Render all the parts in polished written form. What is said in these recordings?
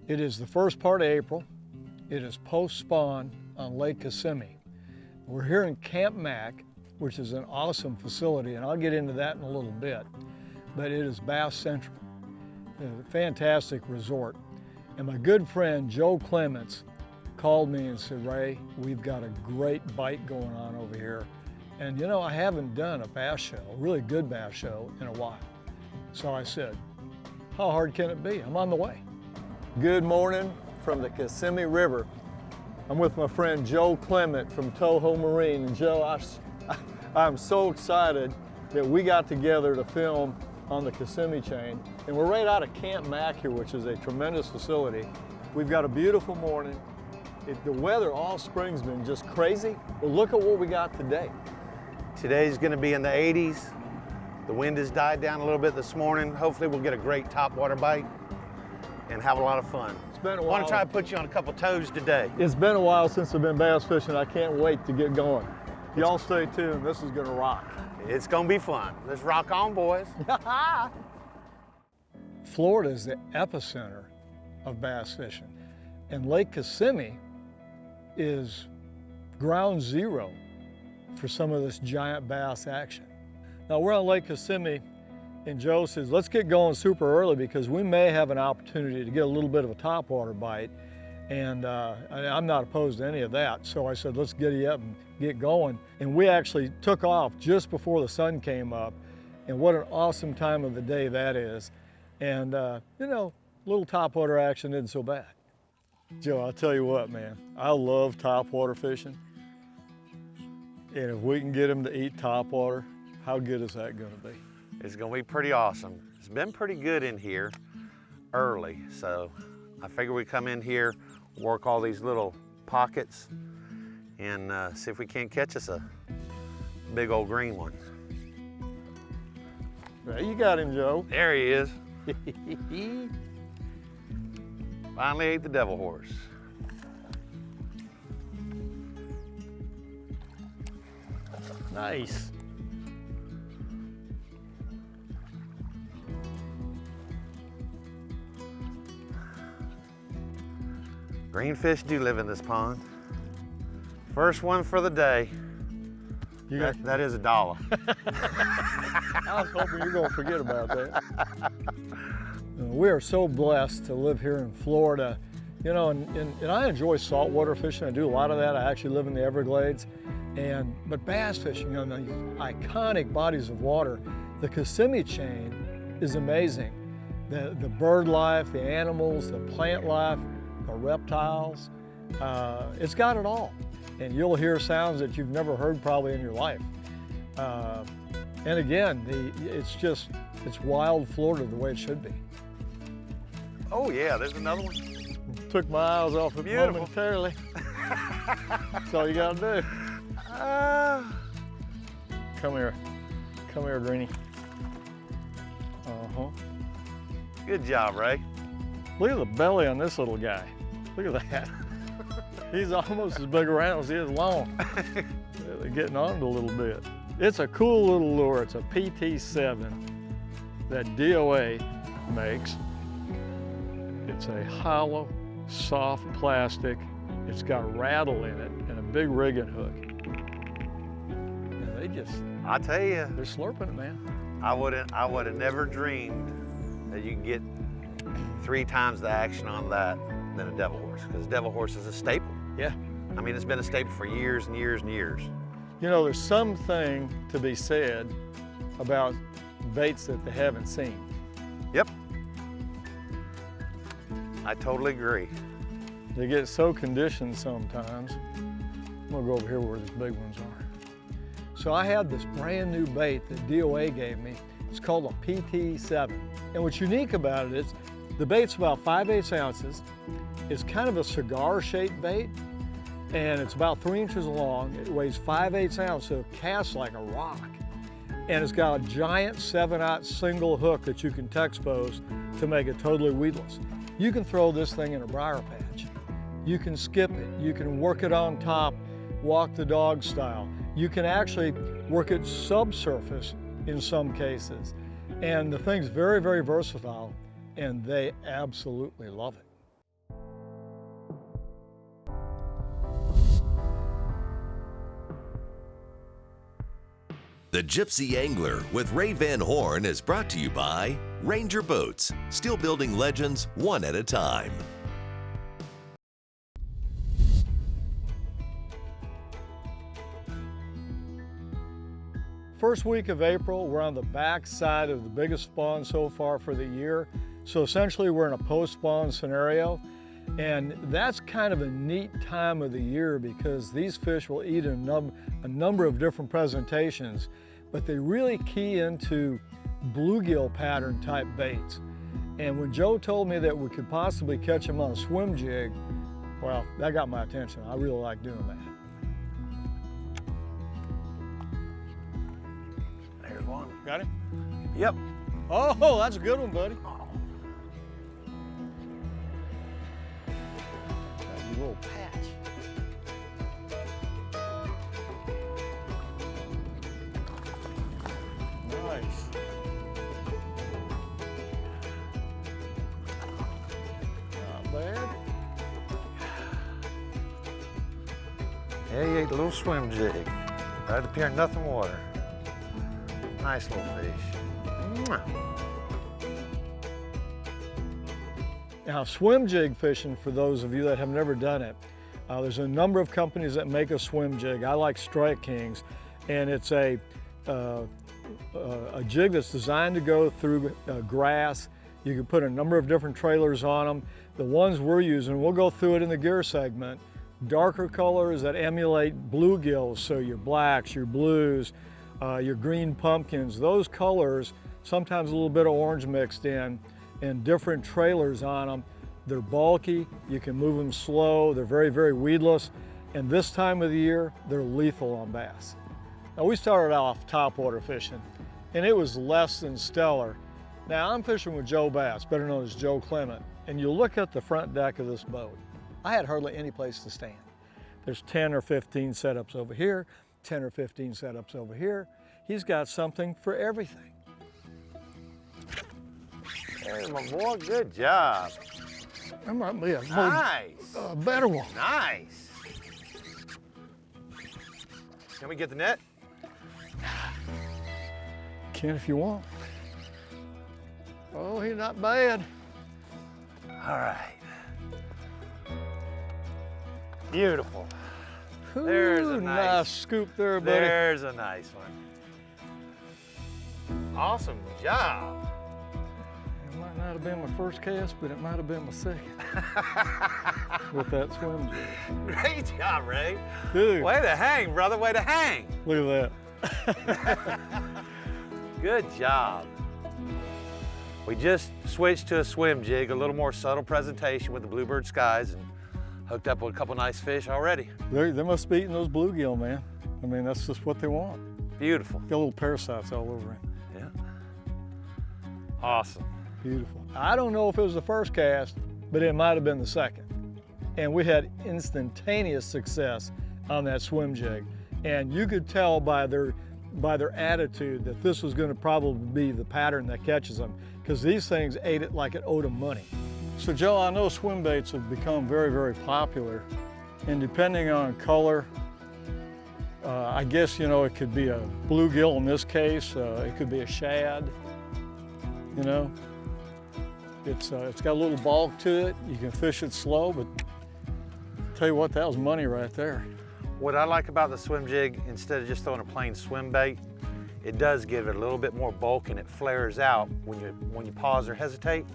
It is the first part of April. It is post-spawn on Lake Kissimmee. We're here in Camp Mack, which is an awesome facility, and I'll get into that in a little bit. But it is Bass Central. It's a fantastic resort. And my good friend Joe Clements called me and said, Ray, we've got a great bite going on over here. And you know, I haven't done a bass show, a really good bass show, in a while. So I said, how hard can it be? I'm on the way. Good morning from the Kissimmee River. I'm with my friend Joe Clement from Toho Marine. And Joe, I'm so excited that we got together to film on the Kissimmee chain. And we're right out of Camp Mack here, which is a tremendous facility. We've got a beautiful morning. The weather all spring's been just crazy. But look at what we got today. Today's gonna be in the 80s. The wind has died down a little bit this morning. Hopefully we'll get a great topwater bite and have a lot of fun. It's been a while. I want to try to put you on a couple toes today. It's been a while since I've been bass fishing. I can't wait to get going. Y'all stay tuned. This is gonna rock. It's gonna be fun. Let's rock on, boys. Florida is the epicenter of bass fishing. And Lake Kissimmee is ground zero for some of this giant bass action. Now we're on Lake Kissimmee, and Joe says, let's get going super early because we may have an opportunity to get a little bit of a topwater bite. And I'm not opposed to any of that. So I said, let's giddy up and get going. And we actually took off just before the sun came up. And what an awesome time of the day that is. And you know, a little topwater action isn't so bad. Joe, I'll tell you what, man, I love topwater fishing. And if we can get them to eat topwater, how good is that gonna be? It's gonna be pretty awesome. It's been pretty good in here early, so I figure we come in here, work all these little pockets, and see if we can't catch us a big old green one. There you got him, Joe. There he is. Finally ate the devil horse. Nice. Greenfish do live in this pond. First one for the day. That is $1. I was hoping you were going to forget about that. We are so blessed to live here in Florida. You know, and I enjoy saltwater fishing. I do a lot of that. I actually live in the Everglades. But bass fishing on these iconic bodies of water, the Kissimmee chain is amazing. The bird life, the animals, the plant life, the reptiles, it's got it all. And you'll hear sounds that you've never heard probably in your life. And again, it's wild Florida the way it should be. Oh yeah, there's another one. Took my eyes off it momentarily. That's all you gotta do. Come here, Greenie. Uh-huh. Good job, Ray. Look at the belly on this little guy. Look at that. He's almost as big around as he is long. They're getting on it a little bit. It's a cool little lure. It's a PT7 that DOA makes. It's a hollow, soft plastic. It's got rattle in it and a big rigging hook. And they just, I tell you, they're slurping it, man. I would have never dreamed that you can get 3 times the action on that than a devil horse, because devil horse is a staple. Yeah. I mean, it's been a staple for years and years and years. You know, there's something to be said about baits that they haven't seen. Yep. I totally agree. They get so conditioned sometimes. I'm gonna go over here where these big ones are. So I had this brand new bait that DOA gave me. It's called a PT7. And what's unique about it is the bait's about 5/8 ounces. It's kind of a cigar-shaped bait, and it's about 3 inches long. It weighs 5/8 ounces, so it casts like a rock. And it's got a giant 7/0 single hook that you can texpose to make it totally weedless. You can throw this thing in a briar patch. You can skip it. You can work it on top, walk the dog style. You can actually work it subsurface in some cases. And the thing's very, very versatile, and they absolutely love it. The Gypsy Angler with Ray Van Horn is brought to you by Ranger Boats, still building legends one at a time. First week of April, we're on the back side of the biggest spawn so far for the year. So essentially we're in a post-spawn scenario. And that's kind of a neat time of the year because these fish will eat a number of different presentations, but they really key into bluegill pattern type baits. And when Joe told me that we could possibly catch them on a swim jig, well, that got my attention. I really like doing that. There's one. Got him? Yep. Oh, that's a good one, buddy. Little patch. Nice. Not bad. Yeah, he ate a little swim jig. Right up here in nothing water. Nice little fish. Mwah. Now, swim jig fishing, for those of you that have never done it, there's a number of companies that make a swim jig. I like Strike Kings, and it's a jig that's designed to go through grass. You can put a number of different trailers on them. The ones we're using, we'll go through it in the gear segment, darker colors that emulate bluegills, so your blacks, your blues, your green pumpkins, those colors, sometimes a little bit of orange mixed in, and different trailers on them. They're bulky, you can move them slow, they're very, very weedless, and this time of the year, they're lethal on bass. Now, we started off topwater fishing, and it was less than stellar. Now, I'm fishing with Joe Bass, better known as Joe Clements, and you look at the front deck of this boat, I had hardly any place to stand. There's 10 or 15 setups over here, 10 or 15 setups over here. He's got something for everything. There's my boy, good job. That might be a Nice. better one. Nice. Can we get the net? Can if you want. Oh, he's not bad. All right. Beautiful. Ooh, There's a nice scoop there, buddy. There's a nice one. Awesome job. It might not have been my first cast, but it might have been my second. With that swim jig. Great job, Ray. Dude. Way to hang, brother, way to hang. Look at that. Good job. We just switched to a swim jig, a little more subtle presentation with the bluebird skies, and hooked up with a couple nice fish already. They must be eating those bluegill, man. I mean, that's just what they want. Beautiful. Got little parasites all over him. Yeah. Awesome. Beautiful. I don't know if it was the first cast, but it might have been the second. And we had instantaneous success on that swim jig. And you could tell by their attitude that this was going to probably be the pattern that catches them, because these things ate it like it owed them money. So Joe, I know swim baits have become very, very popular. And depending on color, I guess, you know, it could be a bluegill in this case, it could be a shad, you know. It's got a little bulk to it. You can fish it slow, but tell you what, that was money right there. What I like about the swim jig, instead of just throwing a plain swim bait, it does give it a little bit more bulk, and it flares out when you pause or hesitate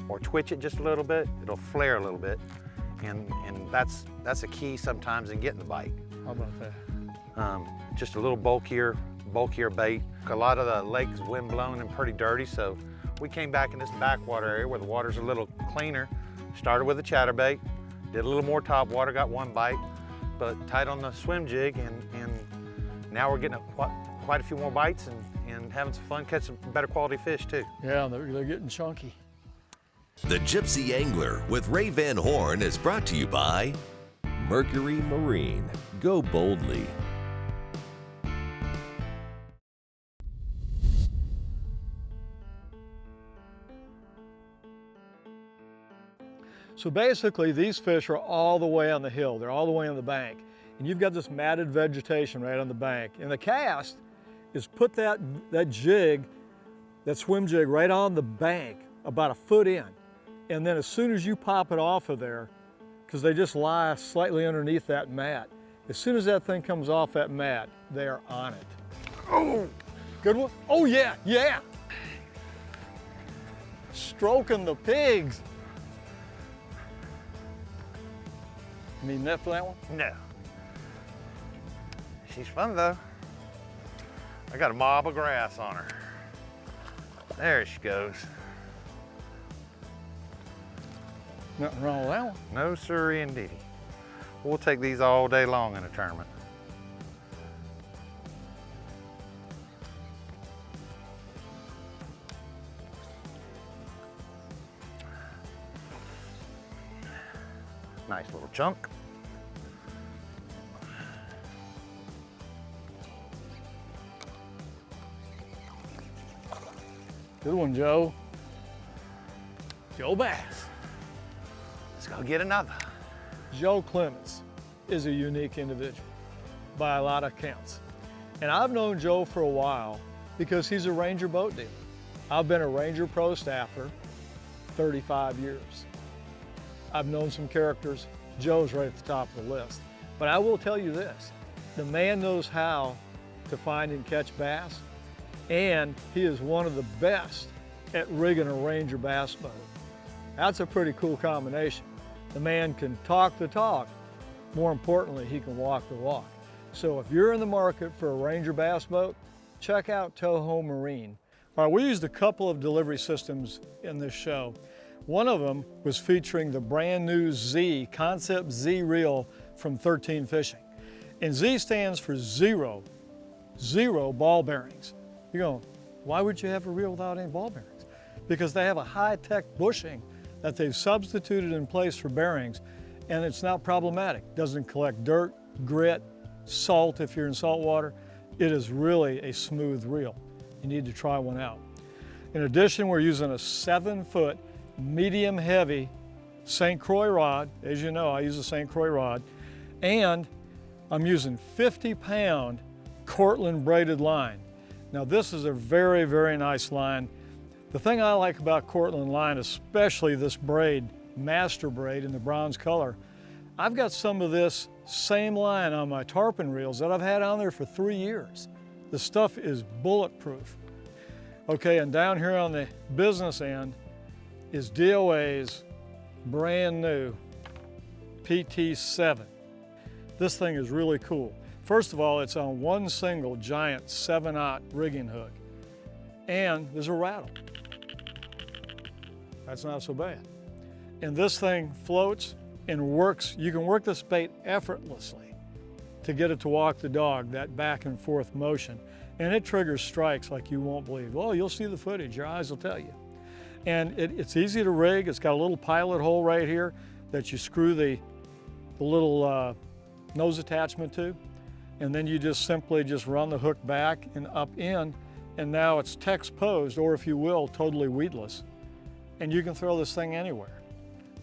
or twitch it just a little bit. It'll flare a little bit, and that's a key sometimes in getting the bite. How about that? Just a little bulkier bait. A lot of the lake's wind blown and pretty dirty, so we came back in this backwater area where the water's a little cleaner. Started with a chatterbait, did a little more top water, got one bite, but tied on the swim jig, and now we're getting quite a few more bites and having some fun, catching some better quality fish too. Yeah, they're getting chunky. The Gypsy Angler with Ray Van Horn is brought to you by Mercury Marine. Go boldly. So basically, these fish are all the way on the hill. They're all the way on the bank. And you've got this matted vegetation right on the bank. And the cast is put that jig, that swim jig, right on the bank, about a foot in. And then as soon as you pop it off of there, because they just lie slightly underneath that mat, as soon as that thing comes off that mat, they are on it. Oh, good one. Oh yeah, yeah. Stroking the pigs. Need net for that one? No. She's fun though. I got a mob of grass on her. There she goes. Nothing wrong with that one. No siree indeedy. We'll take these all day long in a tournament. Nice little chunk. Good one, Joe. Joe Bass. Let's go get another. Joe Clements is a unique individual by a lot of counts. And I've known Joe for a while because he's a Ranger boat dealer. I've been a Ranger Pro staffer 35 years. I've known some characters. Joe's right at the top of the list. But I will tell you this, the man knows how to find and catch bass, and he is one of the best at rigging a Ranger bass boat. That's a pretty cool combination. The man can talk the talk. More importantly, he can walk the walk. So if you're in the market for a Ranger bass boat, check out Toho Marine. All right, we used a couple of delivery systems in this show. One of them was featuring the brand new Z, Concept Z reel from 13 Fishing. And Z stands for zero ball bearings. You're going, why would you have a reel without any ball bearings? Because they have a high-tech bushing that they've substituted in place for bearings, and it's not problematic. Doesn't collect dirt, grit, salt if you're in salt water. It is really a smooth reel. You need to try one out. In addition, we're using a 7-foot medium heavy St. Croix rod. As you know, I use a St. Croix rod. And I'm using 50-pound Cortland braided line. Now this is a very, very nice line. The thing I like about Cortland line, especially this braid, master braid in the bronze color, I've got some of this same line on my tarpon reels that I've had on there for 3 years. The stuff is bulletproof. Okay, and down here on the business end is DOA's brand new PT7. This thing is really cool. First of all, it's on one single giant 7/0 rigging hook. And there's a rattle. That's not so bad. And this thing floats and works. You can work this bait effortlessly to get it to walk the dog, that back and forth motion. And it triggers strikes like you won't believe. Oh, you'll see the footage, your eyes will tell you. And it's easy to rig. It's got a little pilot hole right here that you screw the little nose attachment to. And then you just simply run the hook back and up in, and now it's text posed, or if you will, totally weedless. And you can throw this thing anywhere.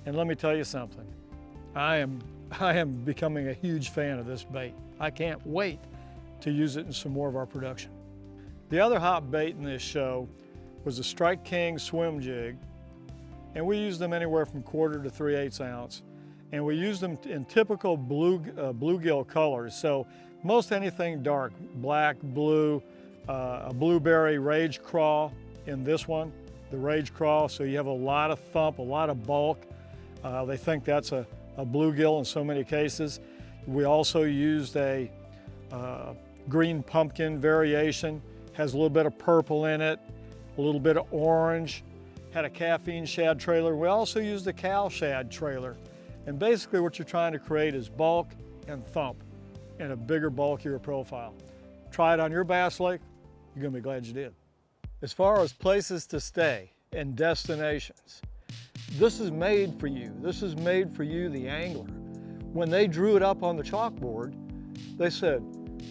And let me tell you something, I am becoming a huge fan of this bait. I can't wait to use it in some more of our production. The other hot bait in this show was a Strike King swim jig, and we used them anywhere from 1/4 to 3/8 ounce. And we used them in typical bluegill colors. So most anything dark, black, blue, a blueberry rage craw in this one, the rage craw. So you have a lot of thump, a lot of bulk. They think that's a bluegill in so many cases. We also used a green pumpkin variation, has a little bit of purple in it, a little bit of orange, had a caffeine shad trailer. We also used a cow shad trailer. And basically what you're trying to create is bulk and thump in a bigger, bulkier profile. Try it on your bass lake, you're gonna be glad you did. As far as places to stay and destinations, this is made for you. This is made for you, the angler. When they drew it up on the chalkboard, they said,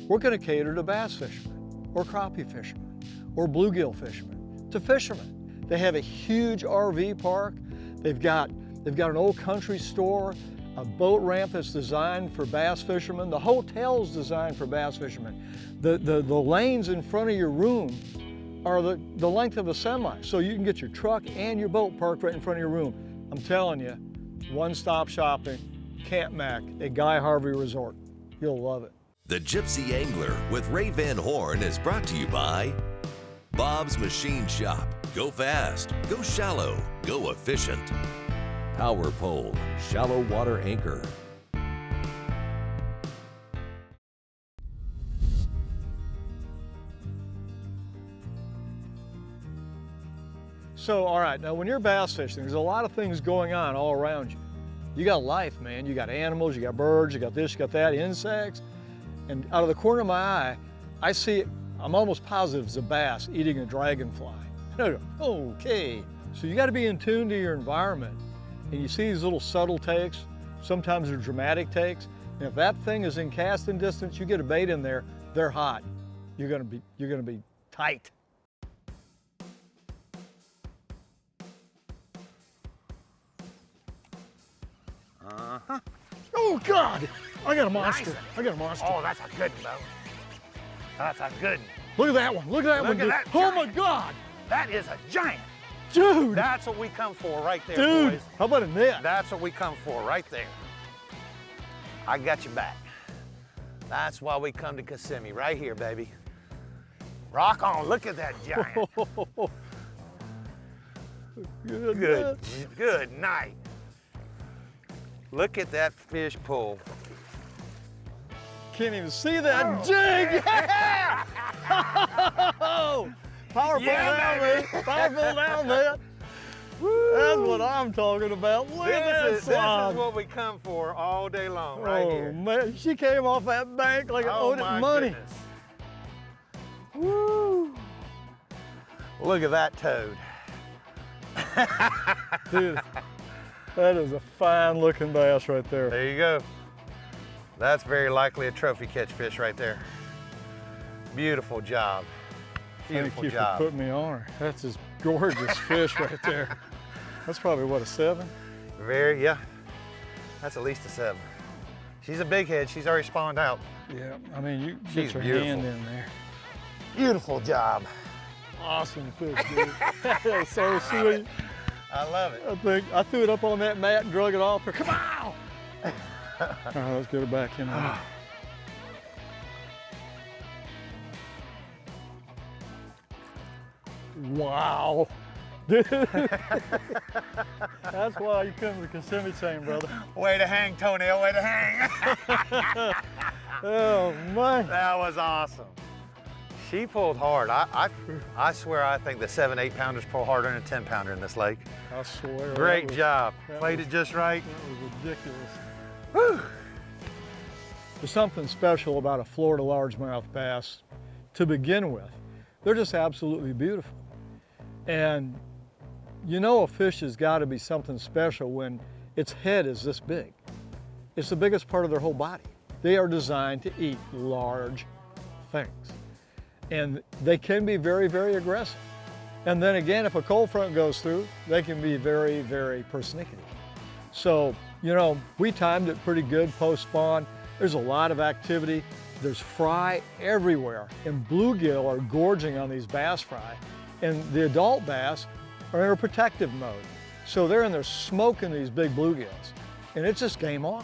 we're gonna cater to bass fishermen, or crappie fishermen, or bluegill fishermen, to fishermen. They have a huge RV park. They've got an old country store, a boat ramp that's designed for bass fishermen. The hotel's designed for bass fishermen. The lanes in front of your room are the length of a semi, so you can get your truck and your boat parked right in front of your room. I'm telling you, one-stop shopping, Camp Mac at Guy Harvey Resort. You'll love it. The Gypsy Angler with Ray Van Horn is brought to you by Bob's Machine Shop. Go fast, go shallow, go efficient. Power Pole, shallow water anchor. So, all right, now when you're bass fishing, there's a lot of things going on all around you. You got life, man. You got animals, you got birds, you got this, you got that, insects. And out of the corner of my eye, I see, I'm almost positive it's a bass eating a dragonfly. Okay, so you got to be in tune to your environment. And you see these little subtle takes, sometimes they're dramatic takes. And if that thing is in casting distance, you get a bait in there, they're hot. You're gonna be tight. Uh-huh. Oh God, I got a monster. Nice. I got a monster. Oh, that's a good one, though. That's a good one. Look at that one, look at that Look one, at dude. that Oh my giant. God. That is a giant. Dude. That's what we come for right there, Dude, boys. how about a net? That's what we come for right there. I got you back. That's why we come to Kissimmee, right here, baby. Rock on, look at that giant. Good night. Look at that fish pull. Can't even see that jig. Yeah! Powerful Yeah, down there. Powerful down there. That's what I'm talking about. Look at that This slide. is what we come for all day long, right Oh here. man, she came off that bank like it owed it my money. goodness. Woo. Look at that toad. Dude, that is a fine looking bass right there. There you go. That's very likely a trophy catch fish right there. Beautiful job. Beautiful Thank you job. for putting me on her. That's just gorgeous fish right there. That's probably what, a 7? Yeah. That's at least a 7. She's a big head. She's already spawned out. Yeah, I mean, you She's get your beautiful. hand in there. Beautiful job. Awesome fish, dude. That's so sweet. I love it. I threw it up on that mat and drug it off her. Come on! All right, let's get her back in there. Wow. Dude. That's why you come to the Kissimmee chain, brother. Way to hang, toenail, way to hang. Oh, man. That was awesome. She pulled hard. I swear I think the 7-8 pounders pull harder than a 10 pounder in this lake. I swear. Great job. that Played was- it just right. That was ridiculous. Whew. There's something special about a Florida largemouth bass to begin with. They're just absolutely beautiful. And you know a fish has got to be something special when its head is this big. It's the biggest part of their whole body. They are designed to eat large things. And they can be very, very aggressive. And then again, if a cold front goes through, they can be very, very persnickety. So, you know, we timed it pretty good post-spawn. There's a lot of activity. There's fry everywhere. And bluegill are gorging on these bass fry. And the adult bass are in a protective mode. So they're in there smoking these big bluegills. And it's just game on.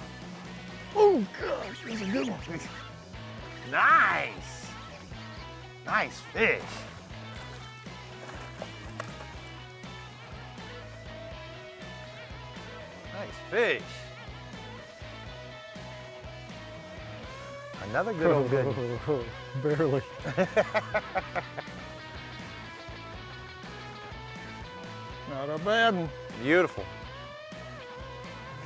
Oh gosh, that's a good one. Nice. Nice fish. Nice fish. Another good old good one. Barely. Not a bad one. Beautiful.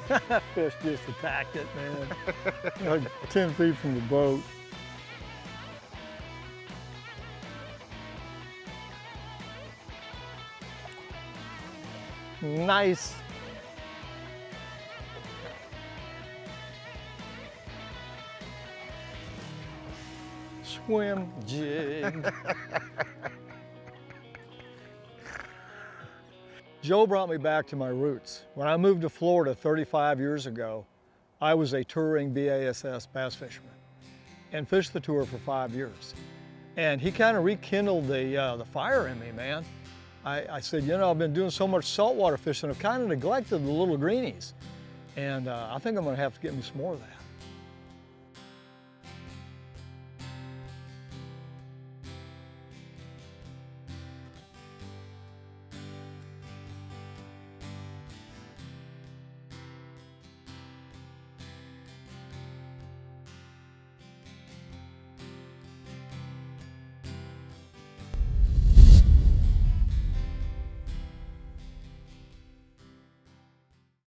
That fish just attacked it, man. Like 10 feet from the boat. Nice. Swim jig. Joe brought me back to my roots. When I moved to Florida 35 years ago, I was a touring BASS bass fisherman and fished the tour for 5 years. And he kind of rekindled the fire in me, man. I said, you know, I've been doing so much saltwater fishing, I've kind of neglected the little greenies. And I think I'm gonna have to get me some more of that.